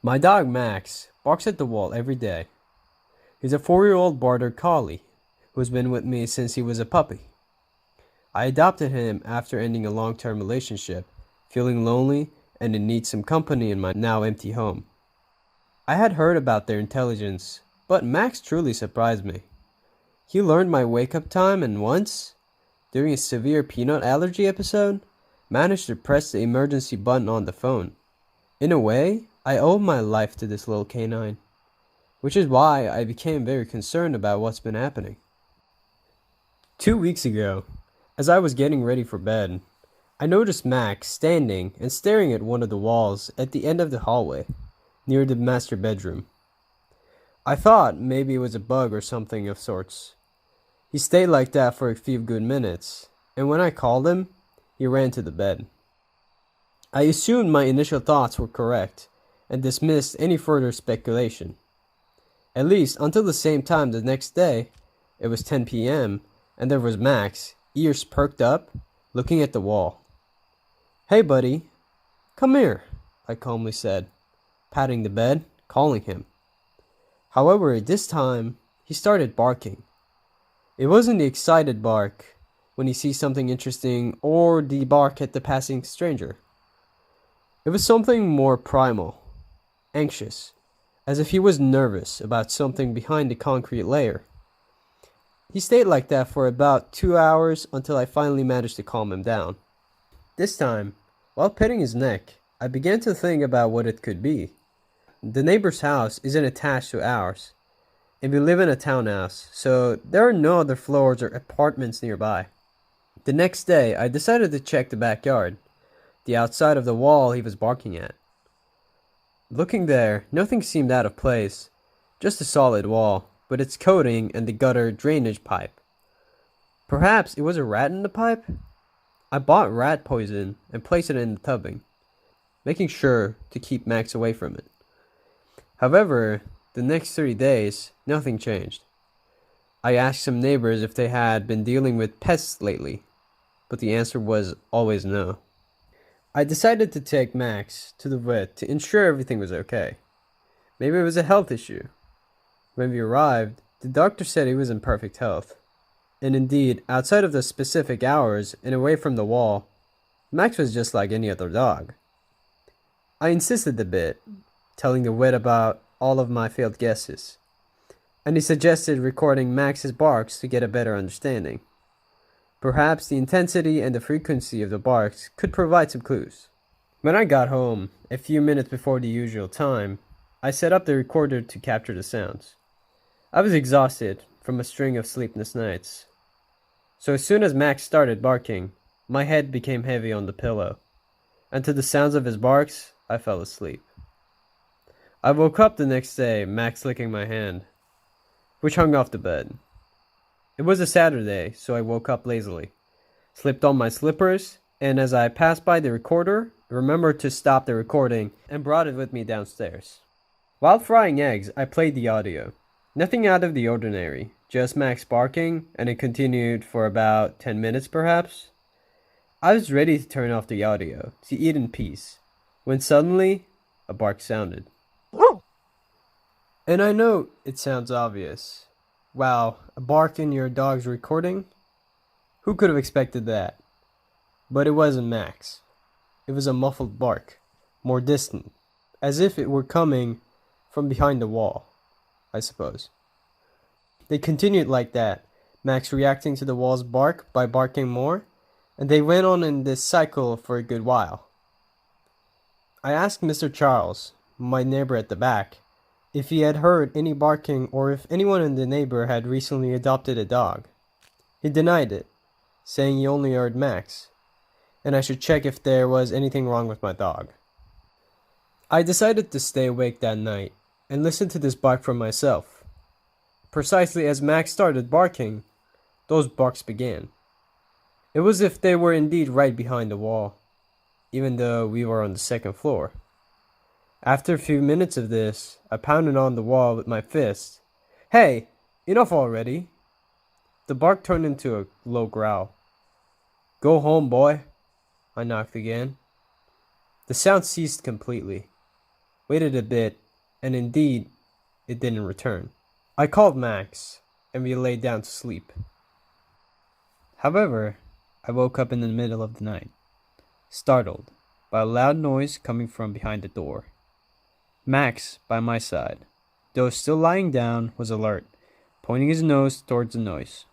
My dog Max barks at the wall every day. He's a 4-year-old border collie who's been with me since he was a puppy. I adopted him after ending a long-term relationship, feeling lonely and in need some company in my now empty home. I had heard about their intelligence, but Max truly surprised me. He learned my wake-up time and once, during a severe peanut allergy episode, managed to press the emergency button on the phone. In a way, I owe my life to this little canine, which is why I became very concerned about what's been happening. 2 weeks ago, as I was getting ready for bed, I noticed Max standing and staring at one of the walls at the end of the hallway, near the master bedroom. I thought maybe it was a bug or something of sorts. He stayed like that for a few good minutes, and when I called him, he ran to the bed. I assumed my initial thoughts were correct, and dismissed any further speculation. At least until the same time the next day, it was 10 p.m., and there was Max, ears perked up, looking at the wall. "Hey buddy, come here," I calmly said, patting the bed, calling him. However, this time, he started barking. It wasn't the excited bark when he sees something interesting or the bark at the passing stranger. It was something more primal, anxious, as if he was nervous about something behind the concrete layer. He stayed like that for about 2 hours until I finally managed to calm him down. This time, while petting his neck, I began to think about what it could be. The neighbor's house isn't attached to ours, and we live in a townhouse, so there are no other floors or apartments nearby. The next day, I decided to check the backyard, the outside of the wall he was barking at. Looking there, nothing seemed out of place, just a solid wall, with its coating and the gutter drainage pipe. Perhaps it was a rat in the pipe? I bought rat poison and placed it in the tubbing, making sure to keep Max away from it. However, the next 30 days, nothing changed. I asked some neighbors if they had been dealing with pests lately, but the answer was always no. I decided to take Max to the vet to ensure everything was okay. Maybe it was a health issue. When we arrived, the doctor said he was in perfect health. And indeed, outside of the specific hours and away from the wall, Max was just like any other dog. I insisted a bit, telling the vet about all of my failed guesses, and he suggested recording Max's barks to get a better understanding. Perhaps the intensity and the frequency of the barks could provide some clues. When I got home, a few minutes before the usual time, I set up the recorder to capture the sounds. I was exhausted from a string of sleepless nights. So as soon as Max started barking, my head became heavy on the pillow, and to the sounds of his barks, I fell asleep. I woke up the next day, Max licking my hand, which hung off the bed. It was a Saturday, so I woke up lazily, slipped on my slippers, and as I passed by the recorder, remembered to stop the recording and brought it with me downstairs. While frying eggs, I played the audio. Nothing out of the ordinary, just Max barking, and it continued for about 10 minutes perhaps. I was ready to turn off the audio, to eat in peace, when suddenly, a bark sounded. And I know it sounds obvious. Wow, a bark in your dog's recording? Who could have expected that? But it wasn't Max. It was a muffled bark, more distant, as if it were coming from behind the wall, I suppose. They continued like that, Max reacting to the wall's bark by barking more, and they went on in this cycle for a good while. I asked Mr. Charles, my neighbor at the back, if he had heard any barking or if anyone in the neighbor had recently adopted a dog. He denied it, saying he only heard Max, and I should check if there was anything wrong with my dog. I decided to stay awake that night and listen to this bark for myself. Precisely as Max started barking, those barks began. It was as if they were indeed right behind the wall, even though we were on the second floor. After a few minutes of this, I pounded on the wall with my fist. "Hey, enough already!" The bark turned into a low growl. "Go home, boy." I knocked again. The sound ceased completely. waited a bit, and indeed, it didn't return. I called Max, and we lay down to sleep. However, I woke up in the middle of the night, startled by a loud noise coming from behind the door. Max, by my side, though still lying down, was alert, pointing his nose towards the noise.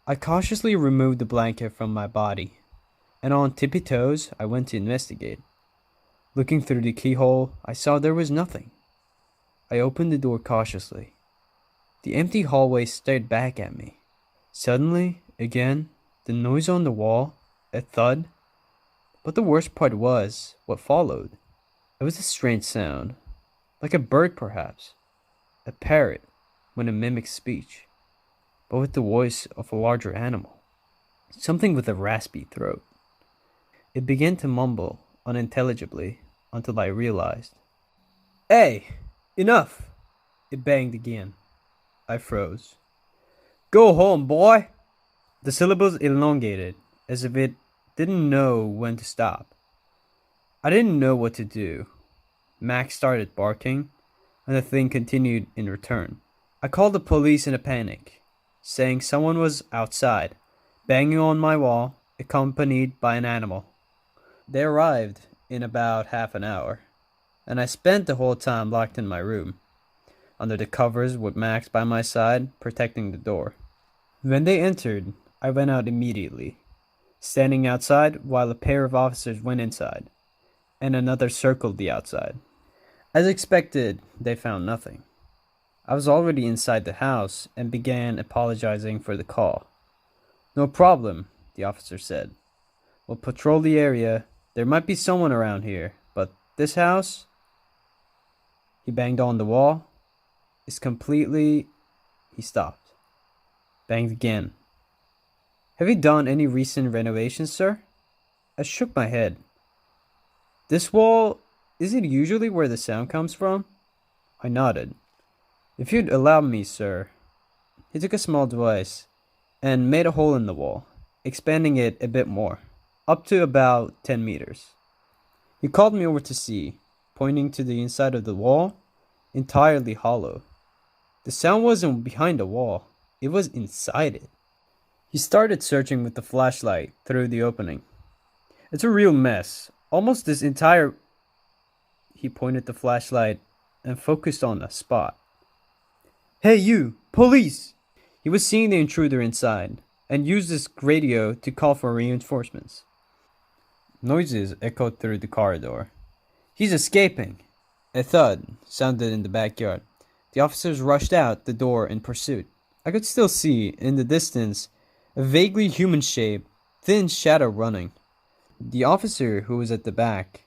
I cautiously removed the blanket from my body, and on tippy toes I went to investigate. Looking through the keyhole, I saw there was nothing. I opened the door cautiously. The empty hallway stared back at me. Suddenly, again, the noise on the wall, a thud. But the worst part was what followed. It was a strange sound, like a bird perhaps, a parrot when it mimics speech, but with the voice of a larger animal, something with a raspy throat. It began to mumble unintelligibly until I realized. "Hey, enough!" It banged again. I froze. "Go home, boy!" The syllables elongated, as if it didn't know when to stop. I didn't know what to do. Max started barking, and the thing continued in return. I called the police in a panic, saying someone was outside, banging on my wall, accompanied by an animal. They arrived in about half an hour, and I spent the whole time locked in my room, under the covers with Max by my side, protecting the door. When they entered, I went out immediately, standing outside while a pair of officers went inside, and another circled the outside. As expected, they found nothing. I was already inside the house and began apologizing for the call. "No problem," the officer said. "We'll patrol the area. There might be someone around here, but this house," he banged on the wall, "is completely..." He stopped. Banged again. "Have you done any recent renovations, sir?" I shook my head. "This wall, is it usually where the sound comes from?" I nodded. "If you'd allow me, sir." He took a small device and made a hole in the wall, expanding it a bit more, up to about 10 meters. He called me over to see, pointing to the inside of the wall, entirely hollow. The sound wasn't behind the wall, it was inside it. He started searching with the flashlight through the opening. "It's a real mess. Almost this entire..." He pointed the flashlight and focused on a spot. "Hey you, police!" He was seeing the intruder inside and used his radio to call for reinforcements. Noises echoed through the corridor. "He's escaping!" A thud sounded in the backyard. The officers rushed out the door in pursuit. I could still see, in the distance, a vaguely human-shaped, thin shadow running. The officer who was at the back,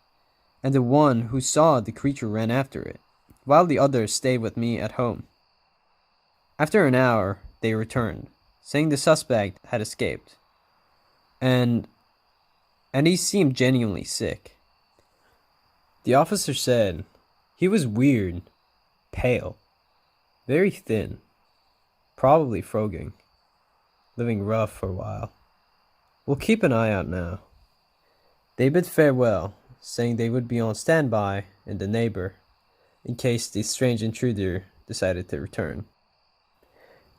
and the one who saw the creature ran after it, while the others stayed with me at home. After an hour, they returned, saying the suspect had escaped, and he seemed genuinely sick. The officer said he was weird, pale, very thin, probably frogging, living rough for a while. We'll keep an eye out now. They bid farewell, saying they would be on standby in the neighbor in case the strange intruder decided to return.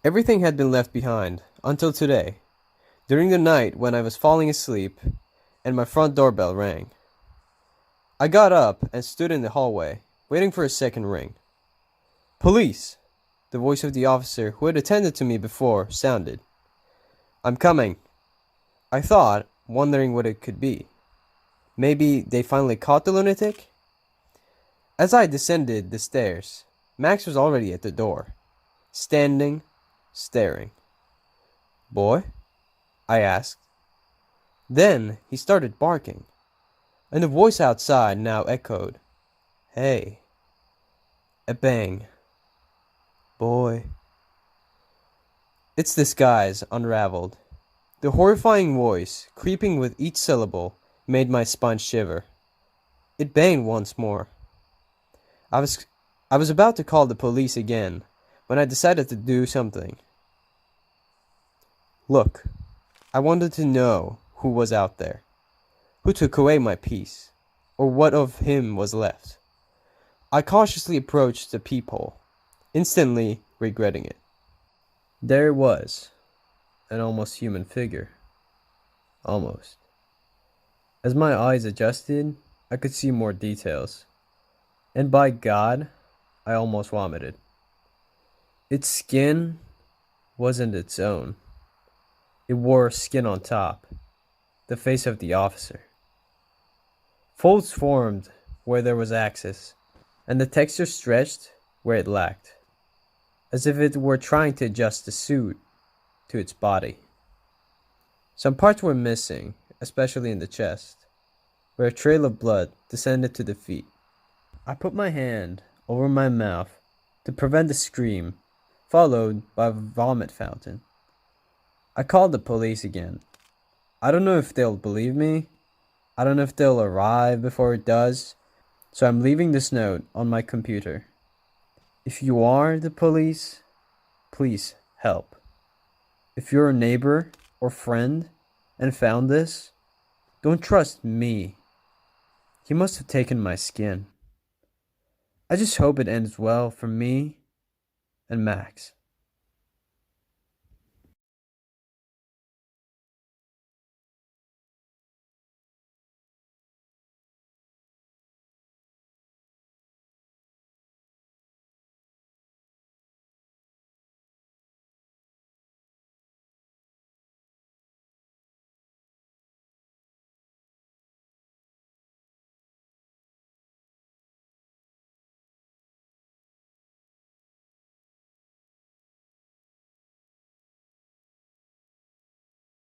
Everything had been left behind until today, during the night when I was falling asleep and my front doorbell rang. I got up and stood in the hallway, waiting for a second ring. "Police!" The voice of the officer who had attended to me before sounded. "I'm coming." I thought, wondering what it could be. Maybe they finally caught the lunatic? As I descended the stairs, Max was already at the door, standing, staring. "Boy?" I asked. Then he started barking, and the voice outside now echoed, "Hey." A bang. "Boy." Its disguise unraveled. The horrifying voice, creeping with each syllable, made my spine shiver. It banged once more. I was about to call the police again when I decided to do something. Look, I wanted to know who was out there, who took away my peace, or what of him was left. I cautiously approached the peephole, instantly regretting it. There it was, an almost human figure. Almost. As my eyes adjusted, I could see more details. And by God, I almost vomited. Its skin wasn't its own. It wore skin on top, the face of the officer. Folds formed where there was access, and the texture stretched where it lacked, as if it were trying to adjust the suit to its body. Some parts were missing, especially in the chest, where a trail of blood descended to the feet. I put my hand over my mouth to prevent a scream, followed by a vomit fountain. I called the police again. I don't know if they'll believe me. I don't know if they'll arrive before it does, so I'm leaving this note on my computer. If you are the police, please help. If you're a neighbor or friend and found this, don't trust me. He must have taken my skin. I just hope it ends well for me and Max.